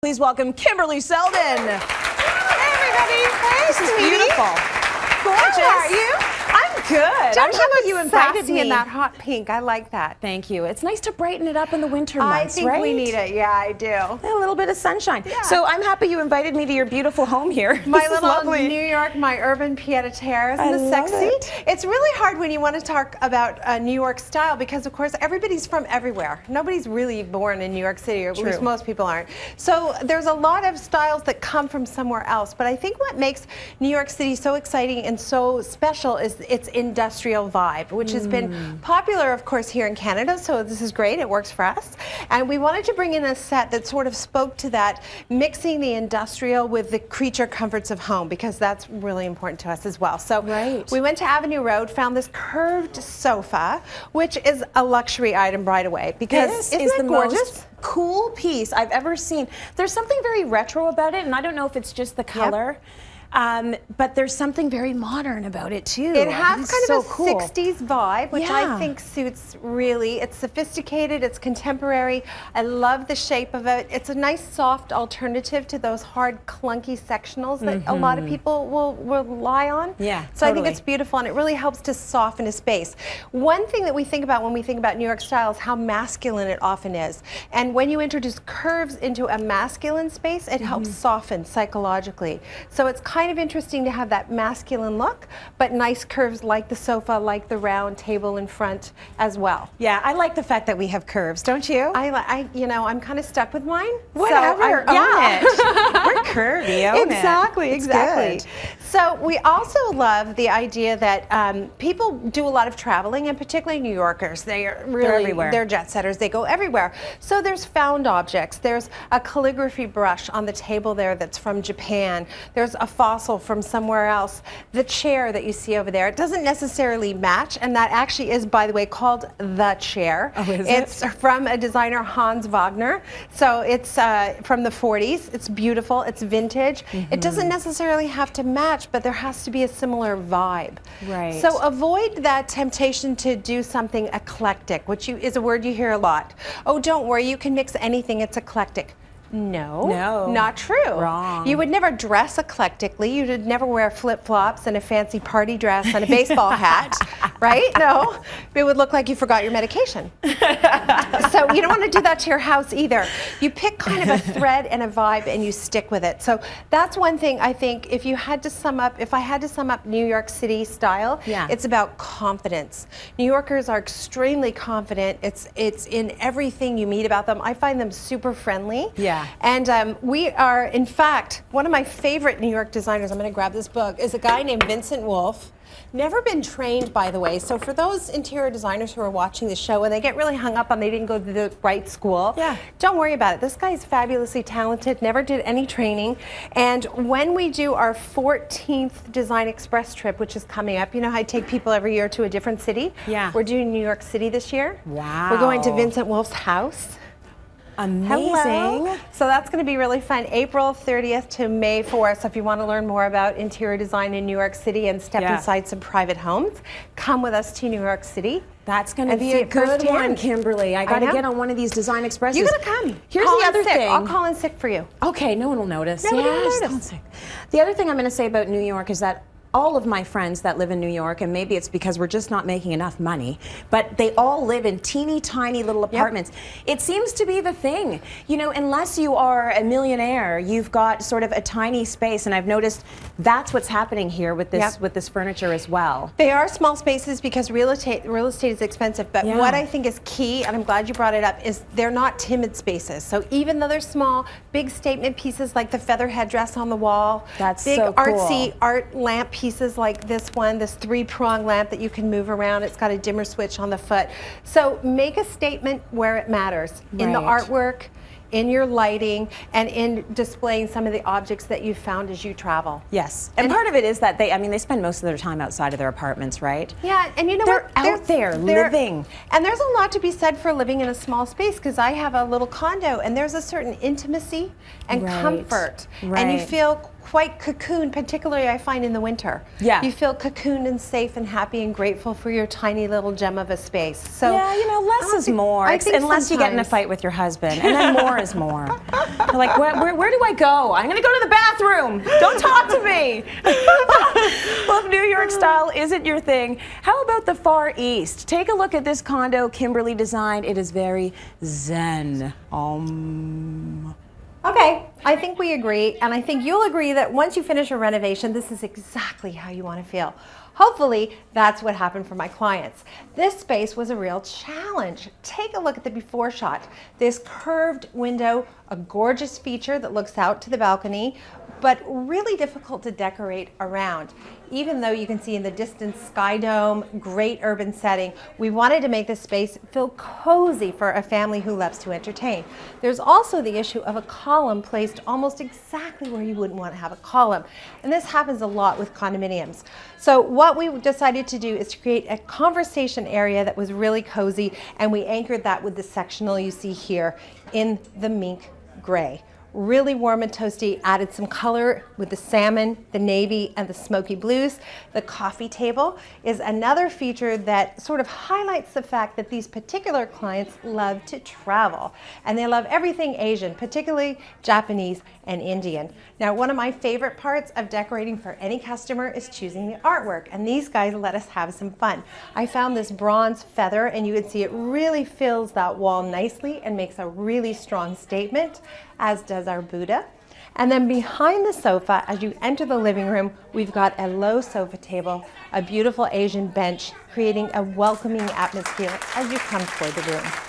Please welcome Kimberley Seldon. Hey, everybody. Hey, This is sweetie. beautiful. Gorgeous. How are you? I'm good. Don't I'm you happy look you invited sassy me. in that hot pink? I like that. Thank you. It's nice to brighten it up in the winter I months, think right? we need it. Yeah, I do. A little bit of sunshine. Yeah. So I'm happy you invited me to your beautiful home here. My This is little lovely. New York, my urban pied-à-terre. Isn't I this love sexy? it. It's really hard when you want to talk about New York style because, of course, everybody's from everywhere. Nobody's really born in New York City, or at least most people aren't. So there's a lot of styles that come from somewhere else. But I think what makes New York City so exciting and so special is its industrial vibe, which has been popular, of course, here in Canada. So this is great. It works for us. And we wanted to bring in a set that sort of spoke to that, mixing the industrial with the creature comforts of home, because that's really important to us as well. So we went to Avenue Road, found this curved sofa, which is a luxury item right away. Because This isn't is it the gorgeous? most cool piece I've ever seen. There's something very retro about it, and I don't know if it's just the color. But there's something very modern about it too. It has It's kind so of a cool. 60s vibe, which I Yeah. think suits really. It's sophisticated, it's contemporary. I love the shape of it. It's a nice soft alternative to those hard clunky sectionals that a lot of people will rely on. Yeah, so I think totally. it's beautiful, and it really helps to soften a space. One thing that we think about when we think about New York style is how masculine it often is. And when you introduce curves into a masculine space, it helps soften psychologically. So it's kind of interesting to have that masculine look, but nice curves like the sofa, like the round table in front as well. Yeah, I like the fact that we have curves, don't you? I'm kind of stuck with mine. Whatever, So own it. We're curvy, own Exactly, it. It's exactly. good. So we also love the idea that people do a lot of traveling, and particularly New Yorkers. They're everywhere. They're jet setters. They go everywhere. So there's found objects. There's a calligraphy brush on the table there that's from Japan. There's a fossil from somewhere else. The chair that you see over there, it doesn't necessarily match, and that actually is, by the way, called the chair. Oh, is it's from a designer, Hans Wagner. So it's from the 40s. It's beautiful. It's vintage. It doesn't necessarily have to match, but there has to be a similar vibe. Right. So avoid that temptation to do something eclectic, which is a word you hear a lot. Oh, don't worry, you can mix anything. It's eclectic. No, not true. Wrong. You would never dress eclectically. You would never wear flip-flops and a fancy party dress and a baseball hat, right? No, it would look like you forgot your medication. So you don't want to do that to your house either. You pick kind of a thread and a vibe and you stick with it. So that's one thing I think if I had to sum up New York City style, it's about confidence. New Yorkers are extremely confident. It's in everything you meet about them. I find them super friendly. Yeah. And we are, in fact, one of my favorite New York designers, I'm going to grab this book, is a guy named Vincent Wolf. Never been trained, by the way. So for those interior designers who are watching the show and they get really hung up on they didn't go to the right school, don't worry about it. This guy is fabulously talented, never did any training. And when we do our 14th Design Express trip, which is coming up, you know how I take people every year to a different city? Yeah. We're doing New York City this year. Wow. We're going to Vincent Wolf's house. Amazing. Hello. So that's going to be really fun. April 30th to May 4th. So if you want to learn more about interior design in New York City and step inside some private homes, come with us to New York City. That's going to be a good one, Kimberly. I got to get on one of these Design Expresses. You got to come. Here's call the other in sick. thing. I'll call in sick for you. Okay, no one will notice. Nobody will Just notice. call in sick. The other thing I'm going to say about New York is that all of my friends that live in New York, and maybe it's because we're just not making enough money, but they all live in teeny tiny little apartments. It seems to be the thing. You know, unless you are a millionaire, you've got sort of a tiny space, and I've noticed that's what's happening here with this furniture as well. They are small spaces because real estate is expensive, but what I think is key, and I'm glad you brought it up, is they're not timid spaces. So even though they're small, big statement pieces like the feather headdress on the wall, big so cool. artsy art lamp pieces like this one, this 3-prong lamp that you can move around. It's got a dimmer switch on the foot. So make a statement where it matters. In the artwork, in your lighting, and in displaying some of the objects that you found as you travel. Yes, and part of it is that they spend most of their time outside of their apartments, right? Yeah, and you know they're what? out there living. And there's a lot to be said for living in a small space, because I have a little condo, and there's a certain intimacy and comfort, and you feel quite cocooned, particularly I find in the winter. Yeah. You feel cocooned and safe and happy and grateful for your tiny little gem of a space. So yeah, you know, less is more, unless you get in a fight with your husband, and then more is more. You're like, where do I go? I'm going to go to the bathroom. Don't talk to me. Well, if New York style isn't your thing, how about the Far East? Take a look at this condo Kimberley designed. It is very zen. Okay, I think we agree, and I think you'll agree that once you finish a renovation, this is exactly how you want to feel. Hopefully, that's what happened for my clients. This space was a real challenge. Take a look at the before shot. This curved window, a gorgeous feature that looks out to the balcony, but really difficult to decorate around. Even though you can see in the distance Sky Dome, great urban setting, we wanted to make this space feel cozy for a family who loves to entertain. There's also the issue of a column placed almost exactly where you wouldn't want to have a column. And this happens a lot with condominiums. So what we decided to do is to create a conversation area that was really cozy, and we anchored that with the sectional you see here in the mink gray. Really warm and toasty, added some color with the salmon, the navy, and the smoky blues. The coffee table is another feature that sort of highlights the fact that these particular clients love to travel, and they love everything Asian, particularly Japanese and Indian. Now, one of my favorite parts of decorating for any customer is choosing the artwork, and these guys let us have some fun. I found this bronze feather, and you can see it really fills that wall nicely and makes a really strong statement, as does our Buddha. And then behind the sofa, as you enter the living room, we've got a low sofa table, a beautiful Asian bench, creating a welcoming atmosphere as you come toward the room.